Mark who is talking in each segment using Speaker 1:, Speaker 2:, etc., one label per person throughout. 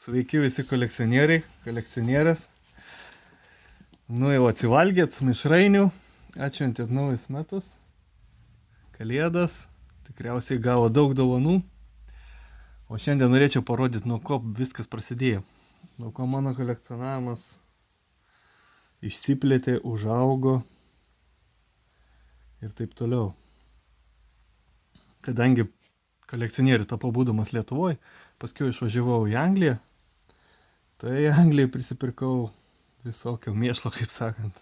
Speaker 1: Sveiki visi kolekcionieriai, kolekcionierės. Nu jau atsivalgėt mišrainių, atšventėt naujus metus, kalėdas, tikriausiai gavo daug dovanų. O šiandien norėčiau parodyti, nuo ko viskas prasidėjo. Nuo ko mano kolekcionavimas išsiplėtė, užaugo ir taip toliau. Kadangi kolekcionierių tapau būdamas Lietuvoje, paskui išvažiavau į Angliją, tai Anglijai prisipirkau visokio mėšlo, kaip sakant.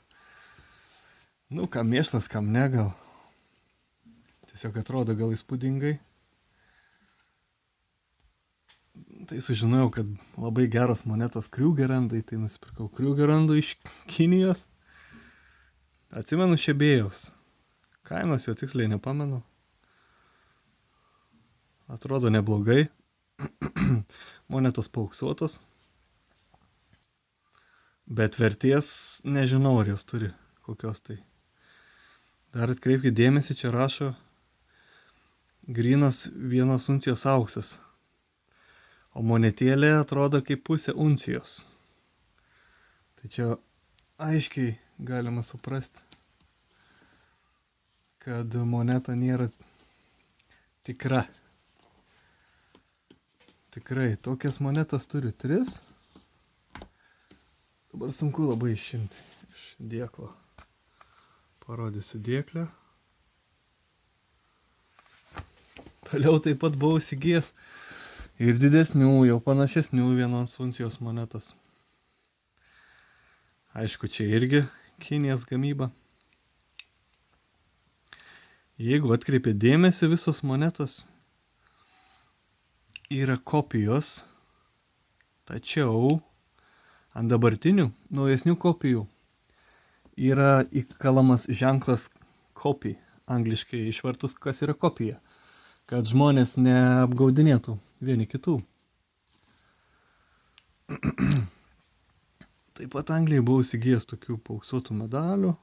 Speaker 1: Nu, kam mėšlas, kam ne, gal. Tiesiog atrodo gal įspūdingai. Tai sužinojau, kad labai geros monetos Krugerrandai, tai nusipirkau Krugerrandų iš Kinijos. Atsimenu Šebėjaus. Kainos jo tiksliai nepamenu. Atrodo neblogai. Monetos paauksuotos. Bet vertės nežinau, ar jos turi kokios tai. Dar atkreipkite dėmesį, čia rašo grynas 1 uncijos auksas. O monetėlė atrodo kaip pusė uncijos. Tai čia aiškiai galima suprasti, kad moneta nėra tikra. Tikrai, tokias monetas turiu 3. Dabar sunku labai išimti iš dėklo. Parodysiu dėklę. Toliau taip pat buvau įsigijęs ir didesnių, jau panašesnių 1 uncijos monetas. Aišku, čia irgi Kinijos gamyba. Jeigu atkreipėt dėmesį, visos monetos yra kopijos, tačiau ant dabartinių, naujesnių kopijų yra įkalamas ženklas copy, angliškai išvertus, kas yra kopija, kad žmonės neapgaudinėtų vieni kitų. Taip pat Anglijai buvau įsigijęs tokių paauksuotų medalių.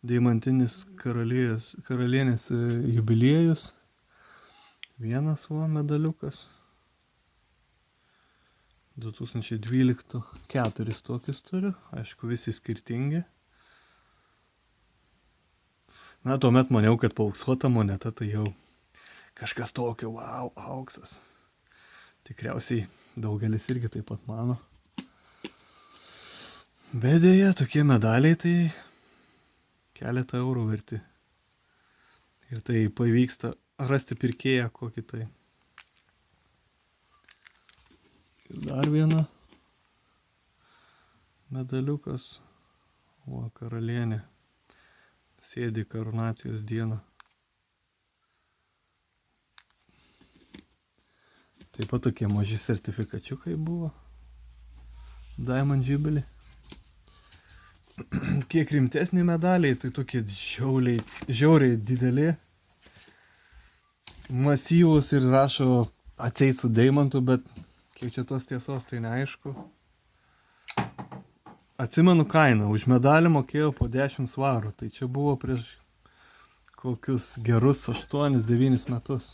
Speaker 1: Deimantinis karalienės jubiliejus. 1 medaliukas. 2012 4 tokius turiu, aišku, visi skirtingi. Na, tuomet maniau, kad paauksuota moneta tai jau kažkas tokio, wow, auksas. Tikriausiai daugelis irgi taip pat mano. Bet dėja, tokie medaliai tai keletą eurų verti. Ir tai pavyksta rasti pirkėją kokį tai. Ir dar 1 medaliukas. O, karalienė sėdi karūnacijos dieną. Taip pat tokie maži sertifikačiukai buvo. Diamond Jubilee. Kiek rimtesni medaliai, tai tokie žiauriai dideli. Masyvūs ir rašo atseit su deimantu, bet kiek čia tos tiesos, tai neaišku. Atsimenu kainą, už medalį mokėjau po 10 svarų, tai čia buvo prieš kokius gerus 8-9 metus.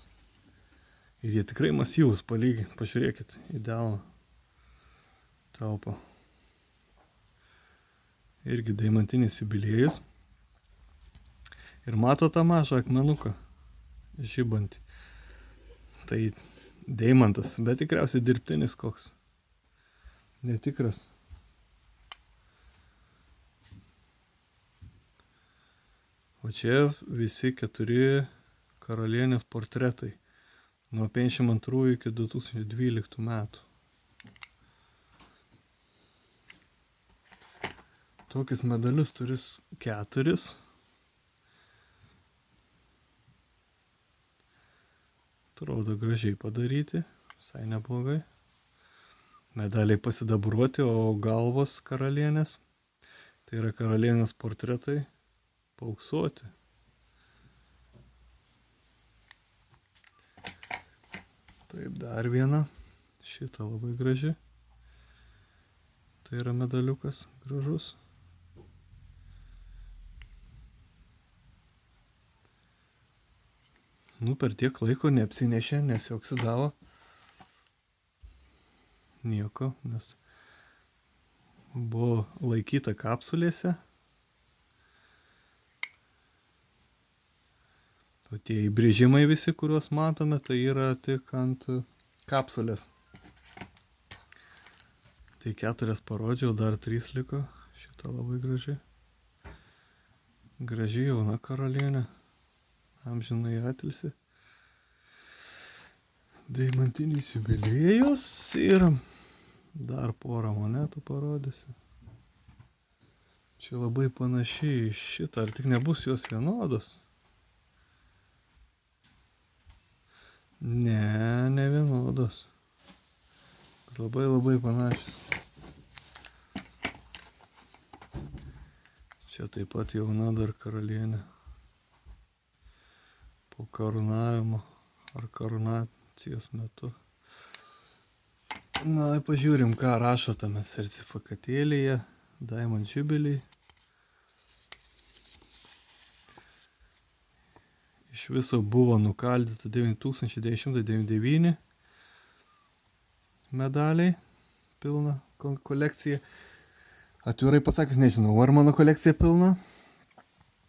Speaker 1: Ir jie tikrai masyvūs palygiai, pažiūrėkit, idealą telpa. Irgi deimantinis jubiliejus. Ir mato tą mažą akmenuką, žibantį. Tai deimantas, bet tikriausiai dirbtinis koks. Netikras. O čia visi 4 karalienės portretai. Nuo 52 iki 2012 metų. Tokius medalius turiu 4. Atrodo gražiai padaryti, visai neblogai. Medaliai pasidabruoti, o galvos karalienės. Tai yra karalienės portretai paauksuoti. Taip, dar 1. Šita labai graži. Tai yra medaliukas gražus. Nu, per tiek laiko neapsinešė, nesioksidavo. Nieko, nes buvo laikyta kapsulėse. O tie įbrėžimai visi, kuriuos matome, tai yra tik ant kapsulės. Tai 4 parodžiau, dar 3 liko. Šita labai graži. Graži jauna karalienė. Amžinai atilsi. Deimantinis jubiliejus ir dar porą monetų parodysiu. Čia labai panašiai į šitą, ar tik nebus jos vienodos? Ne, ne vienodos. Labai panašios. Čia taip pat jauna dar karalienė. Po karūnavimo ar karūnacijos metu. Na, pažiūrim, ką rašo tame sertifikatėlyje. Diamond Jubilee. Iš viso buvo nukaldyta 9999 medaliai. Pilna kolekcija. Atvirai pasakius, nežinau, ar mano kolekcija pilna.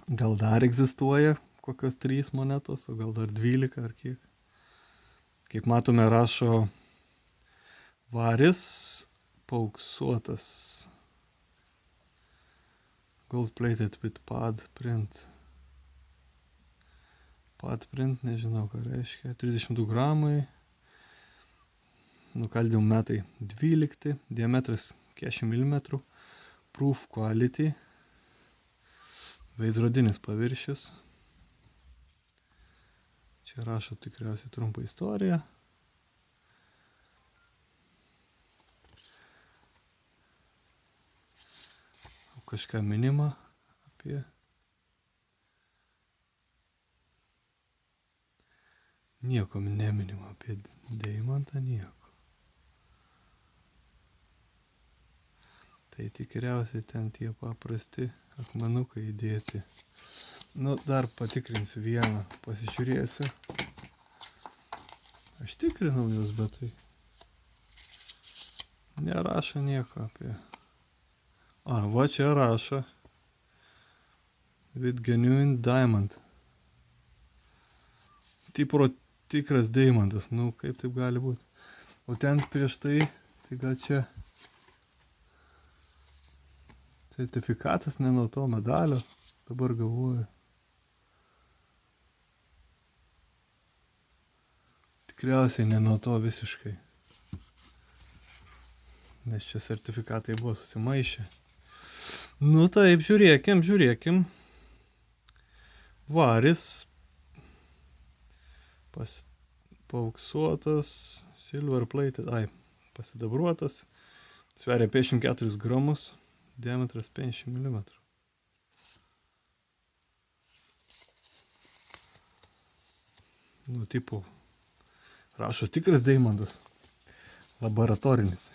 Speaker 1: Gal dar egzistuoja kokios 3 monetos, o gal dar 12 ar kiek. Kaip matome, rašo varis paauksuotas. Gold plated with pad print. Pad print, nežinau, ką reiškia. 32 gramai. Nukaldymų metai 12. Diametras 40 mm. Proof quality. Veidrodinis paviršius. Čia rašo tikriausiai trumpą istoriją. Kažką minima apie. Nieko neminima apie deimantą, nieko. Tai tikriausiai ten tie paprasti akmenukai įdėti. Nu, dar patikrinsiu vieną, pasižiūrėsiu. Aš tikrinau jūs, bet tai nerašo nieko apie. Va čia rašo. With genuine diamond. Tikras deimantas. Nu, kaip taip gali būti. O ten prieš tai gal čia sertifikatas ne nuo to medalio. Dabar galvoju. Tikriausiai ne nuo to visiškai. Nes čia sertifikatai buvo susimaišę. Nu taip, žiūrėkim. Varis paauksuotas, silver plated, pasidabruotas, sveria 54 gramus, diametras 50 mm. Nu, tipo, rašo tikras deimantas, laboratorinis.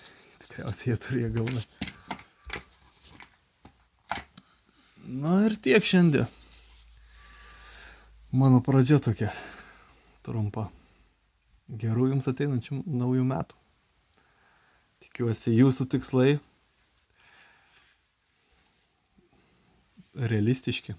Speaker 1: Tikriausiai jie turėjo galvoje. Na ir tiek šiandien. Mano pradžia tokia trumpa. Gerų jums ateinančių naujų metų. Tikiuosi jūsų tikslai realistiški.